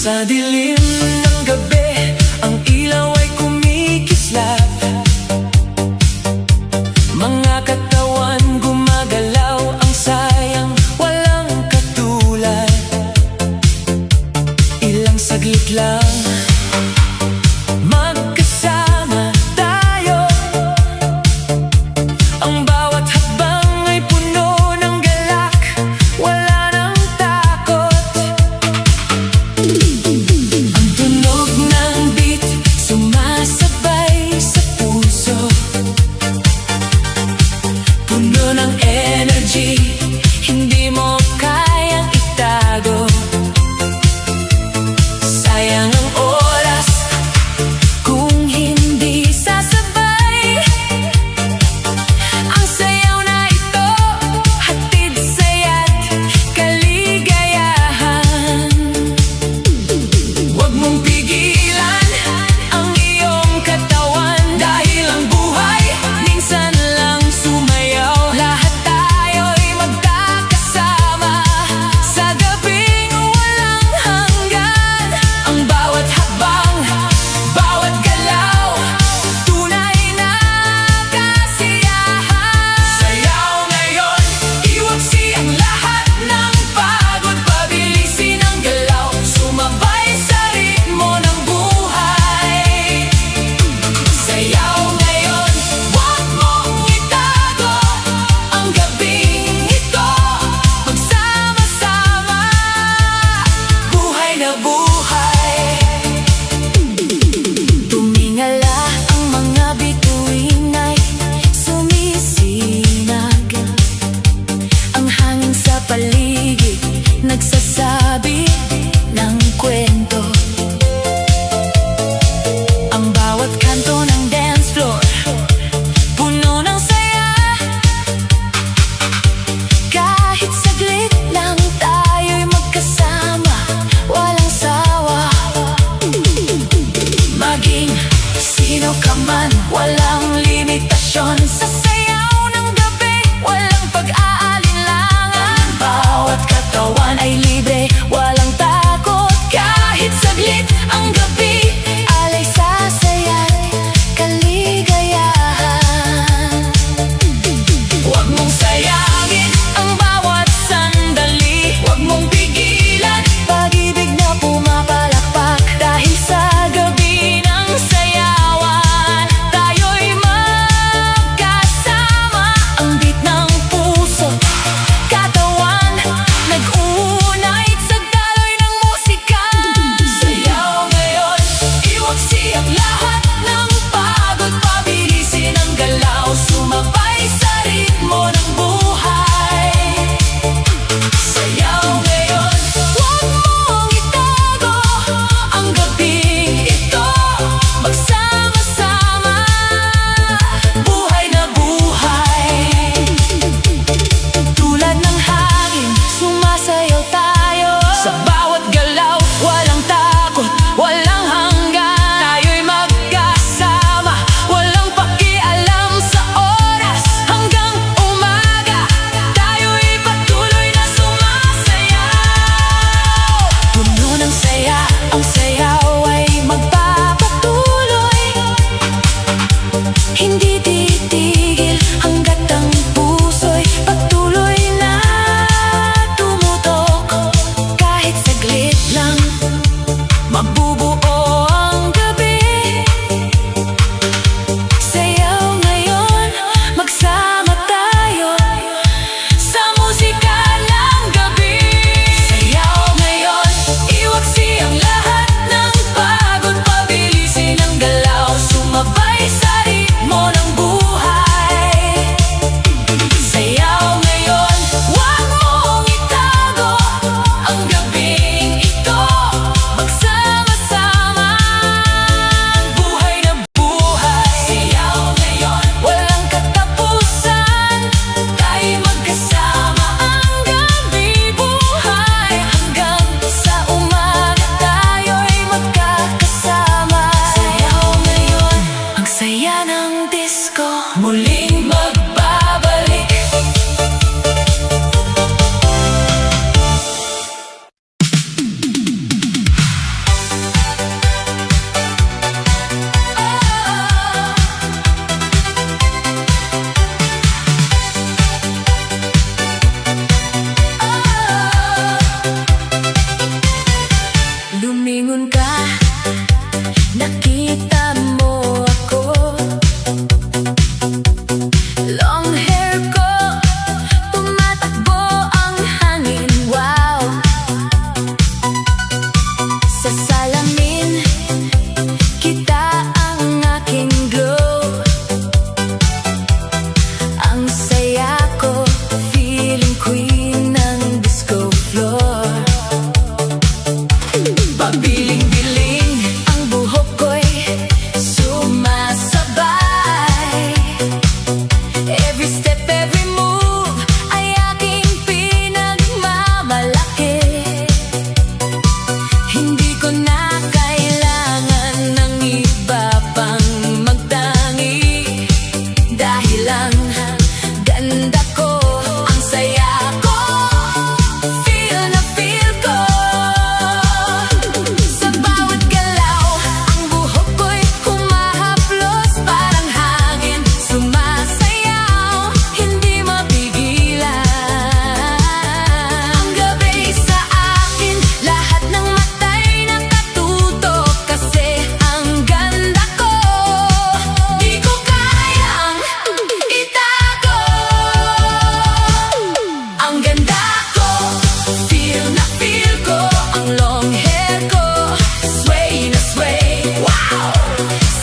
Sa dilim ng gabi, ang ilaw ay kumikislap. Mga katawan gumagalaw, ang sayang walang katulad. Ilang saglit lang magkasama tayo. Ang bawat hakbang ay puno ng galak, wala nang takot. Ang tunog ng beat sumasabay sa puso, puno ng energy, hindi mo kayang itago. Sayang ang oras kung hindi sasabay. Ang sayaw na ito, hatid saya't kaligayahan. Huwag mong pigilan ang iyong katawan, dahil ang buhay minsan lang sumayaw. Lahat tayo'y magkakasama sa gabing walang hanggan. Ang bawat hakbang, bawat galaw, tunay na kasiyahan. Sayaw ngayon, iwaksi ang lahat ng pagod, pabilisin ang galaw, sumabay sa ritmo ng buhay. Sayaw ngayon, huwag mong itago ang gabing ito. Magsama-sama, buhay na buhay. Tumingala ang mga bituin ay sumisinag. Ang hangin sa paligid nagsasabi ng kwento. Ang bawat kanto ng dance floor puno ng saya. Kahit saglit lang tayo'y magkasama, walang sawa. Maging sino ka man, walang limitasyon. Sa sayaw ng gabi, walang pag-aalinlangan. Bawat katawan ay libre, walang takot. Kahit saglit ang gabi, alay sa saya't kaligayahan. Huwag mong sayangin ang bawat sandali, huwag mong pigilan pag-ibig na pumapalakpak. Dahil sa gabi ng sayawan, tayo'y magkasama. Ang beat ng puso, katawan, nag-unite sa daloy ng musika. Sayaw ngayon, iwaksi ang lahat ng pagod, pabilisin ang galaw, sumabay sa ritmo ng buhay. Sayaw ngayon, huwag mong itago ang gabing ito. Magsama-sama, buhay na buhay. Tulad ng hangin, sumasayaw tayo. Sa bawat galaw, walang takot, walang hanggan. Tayo'y magkasama, walang pakialam sa oras. Hanggang umaga, tayo'y patuloy na sumasayaw. Puno ng saya, ang sayaw ay magpapatuloy. Hindi titigil hanggat ang puso'y patuloy na tumutok. Kahit saglit lang, mabubuo ang gabi. Sayaw ngayon, magsama tayo sa musika ng gabi. Sayaw ngayon, iwaksi ang lahat ng pagod, pabilisin ang galaw, sumabay sa ritmo ng buhay. Sayaw ngayon, huwag mong itago ang gabing ito. Hindi ko na kailangan ng iba pang magtangi, dahil lang ganda ko, ang saya ko, feel na feel ko. Sa bawat galaw, ang buhok ko'y humahaplos, parang hangin sumasayaw, hindi mapigilan. Ang gabi sa akin, lahat ng matay nakatutok, kasi ang ganda ko, di ko kayang itago. Ang ganda ko, feel na feel ko, ang long hair ko, sway na sway, wow!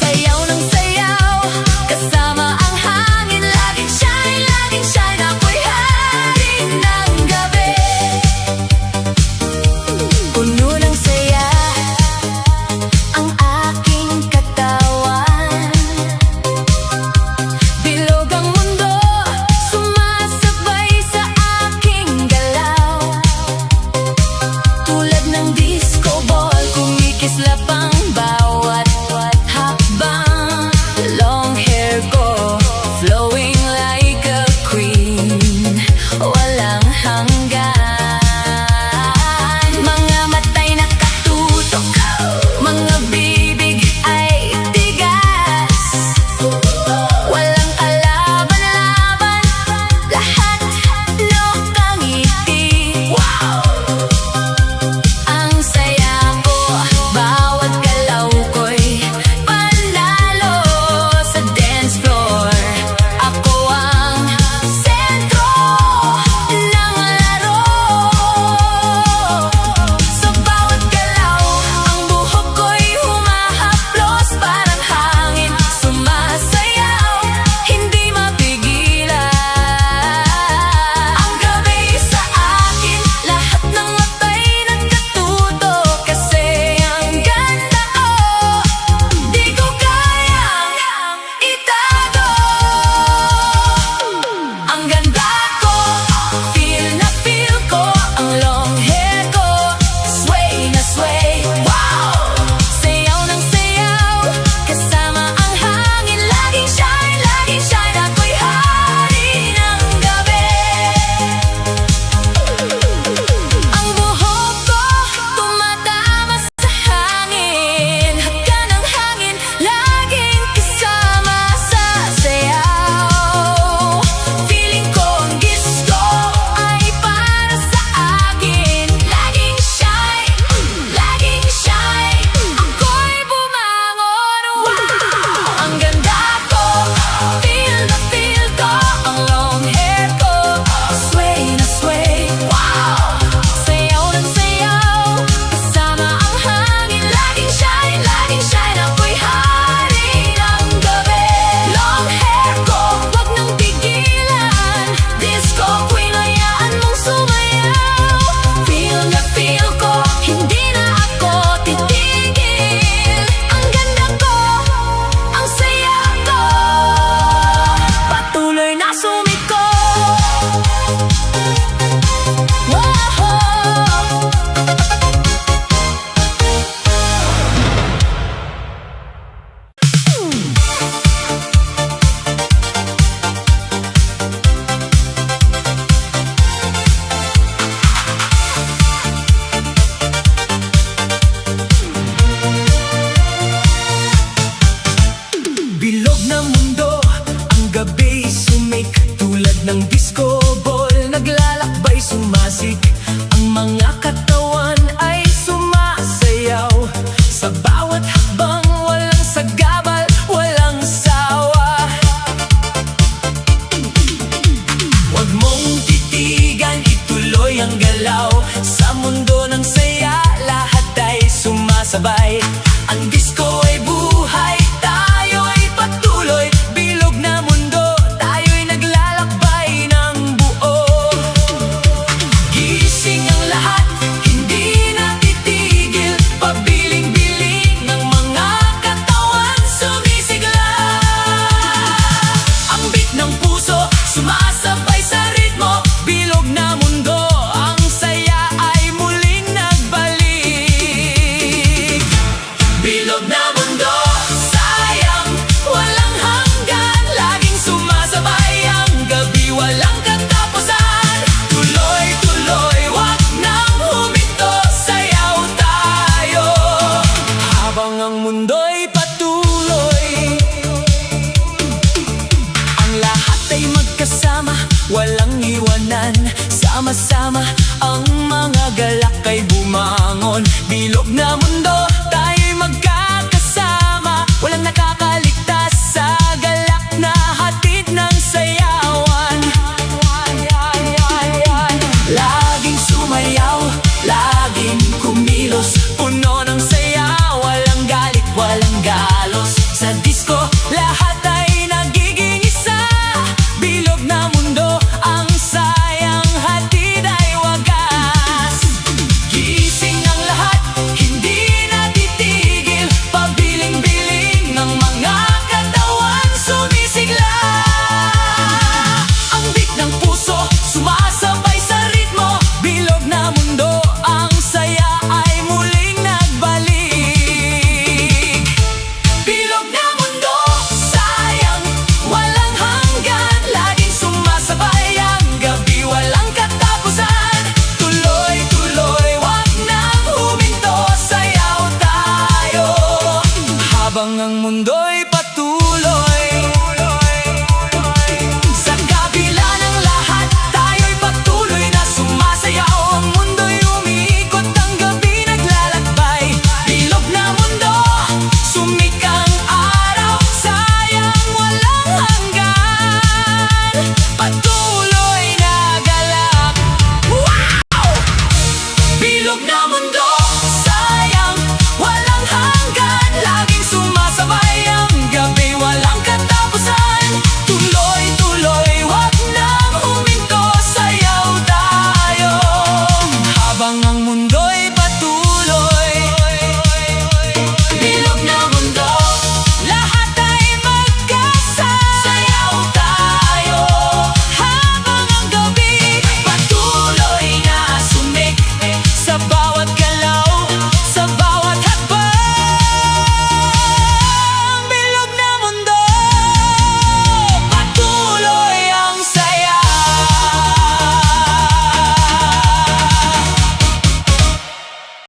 Sayaw ng sayaw, kasama ang hangin, laging shine, ako'y hari ng gabi. Puno ng saya ang aking katawan, bilog ang mundo, sumasabay sa aking galaw. Tulad ng disco ball, kumikislap ang bawat hakbang. Long hair ko, flowing like a queen, walang hanggan. Mga matay nakatutok, mga bibig ay tigas, walang kalaban-laban, lahat lokang ngiti. Wow! Ang saya ko, bawat galaw ko'y panalo sa dance floor. Ako ang sentro ng laro. Sa bawat galaw, ang buhok ko'y humahaplos, parang hangin sumasayaw, hindi mapigilan. Ang gabi sa akin, lahat ng matay nagkatutok, kasi ang ganda ko, di ko kayang itago. Ang ganda ko, feel na feel ko, ang long hair ko, sway na sway, wow! Sayaw ng sayaw, kasama ang hangin, laging shine, ako'y hari ng gabi. Ang buhok ko, tumatama sa hangin, hagka ng hangin, laging kasama sa sayaw. Feeling ko ang gusto ay para sa akin, laging shine, ako'y bumangon, wow! Ang ganda ko, feel na feel ko, ang long hair ko, sway na sway, wow! Sayaw ng sayaw, kasama ang hangin, laging shine, ako'y hari ng gabi. Long hair ko, wag nang pigilan, disco queen, hayaan mong sumayaw. Feel na feel ko, hindi na ako titigil. Ang ganda ko, ang saya ko, patuloy na sumiko. Bilog na mundo, ang gabi sumik, tulad ng disco ball, naglalakbay sumasik, ang mga katawan ay sumasayaw, sa bawat hakbang walang sagabal, walang sawa. Huwag mong titigan, ituloy ang galaw, sa mundo ng saya, lahat ay sumasabay. Ang disco ay buhay, tayo ay patuloy, bilog na mundo, tayo'y naglalakbay ng buo. Gising ang lahat, hindi na titigil, pabiling-biling ng mga katawan sumisigla. Ang beat ng puso, sumasabay sa ritmo, bilog na mundo, ang saya ay muling nagbalik. magkasama, ang mga galak ay bumangon. Bilog na mundo, tayo